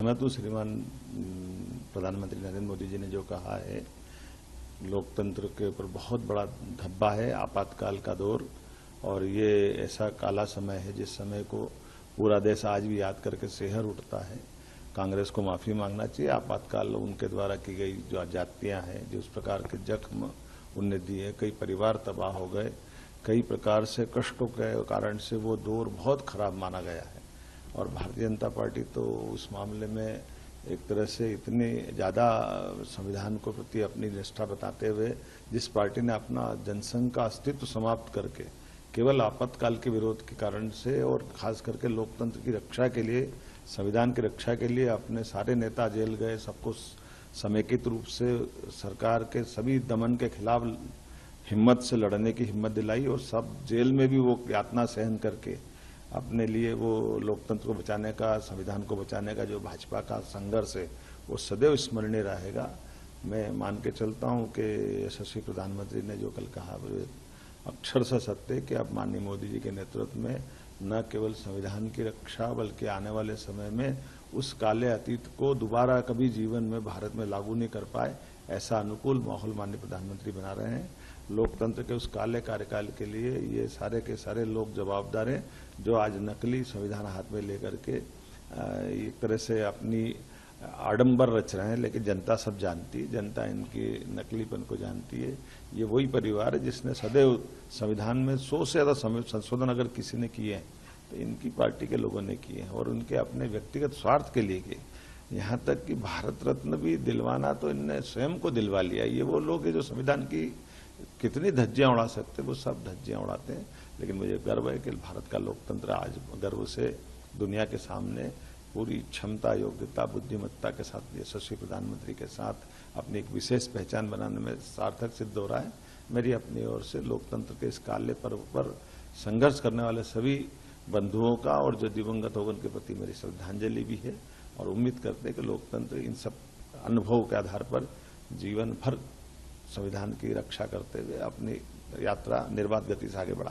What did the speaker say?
सहमत हूँ श्रीमान प्रधानमंत्री नरेंद्र मोदी जी ने जो कहा है। लोकतंत्र के ऊपर बहुत बड़ा धब्बा है आपातकाल का दौर, और ये ऐसा काला समय है जिस समय को पूरा देश आज भी याद करके सिहर उठता है। कांग्रेस को माफी मांगना चाहिए। आपातकाल उनके द्वारा की गई जो जातियां हैं, जो उस प्रकार के जख्म उनने दिए, कई परिवार तबाह हो गए, कई प्रकार से कष्टों के कारण से वो दौर बहुत खराब माना गया है। और भारतीय जनता पार्टी तो उस मामले में एक तरह से इतनी ज़्यादा संविधान को प्रति अपनी निष्ठा बताते हुए, जिस पार्टी ने अपना जनसंघ का अस्तित्व समाप्त करके केवल आपातकाल के विरोध के कारण से और खास करके लोकतंत्र की रक्षा के लिए, संविधान की रक्षा के लिए अपने सारे नेता जेल गए, सबको समेकित रूप से सरकार के सभी दमन के खिलाफ हिम्मत से लड़ने की हिम्मत दिलाई, और सब जेल में भी वो यातना सहन करके अपने लिए वो लोकतंत्र को बचाने का, संविधान को बचाने का जो भाजपा का संघर्ष है वो सदैव स्मरणीय रहेगा। मैं मान के चलता हूं कि यशस्वी प्रधानमंत्री ने जो कल कहा अक्षरशः सत्य है कि अब माननीय मोदी जी के नेतृत्व में न केवल संविधान की रक्षा बल्कि आने वाले समय में उस काले अतीत को दोबारा कभी जीवन में भारत में लागू नहीं कर पाए, ऐसा अनुकूल माहौल माननीय प्रधानमंत्री बना रहे हैं। लोकतंत्र के उस काले कार्यकाल के लिए ये सारे के सारे लोग जवाबदार हैं जो आज नकली संविधान हाथ में लेकर के एक तरह से अपनी आडंबर रच रहे हैं, लेकिन जनता सब जानती है, जनता इनकी नकलीपन को जानती है। ये वही परिवार है जिसने सदैव संविधान में 100 से ज्यादा संशोधन अगर किसी ने किए हैं तो इनकी पार्टी के लोगों ने किए हैं, और उनके अपने व्यक्तिगत स्वार्थ के लिए किए। यहाँ तक कि भारत रत्न भी दिलवाना तो इनने स्वयं को दिलवा लिया। ये वो लोग हैं जो संविधान की कितनी धज्जियां उड़ा सकते, वो सब धज्जियां उड़ाते हैं। लेकिन मुझे गर्व है कि भारत का लोकतंत्र आज गर्व से दुनिया के सामने पूरी क्षमता, योग्यता, बुद्धिमत्ता के साथ यशस्वी प्रधानमंत्री के साथ अपनी एक विशेष पहचान बनाने में सार्थक सिद्ध हो रहा है। मेरी अपनी ओर से लोकतंत्र के इस काले पर्व पर संघर्ष करने वाले सभी बंधुओं का और जो दिवंगत हो उनके प्रति मेरी श्रद्धांजलि भी है, और उम्मीद करते हैं कि लोकतंत्र इन सब अनुभवों के आधार पर जीवन भर संविधान की रक्षा करते हुए अपनी यात्रा निर्बाध गति से आगे बढ़ाए।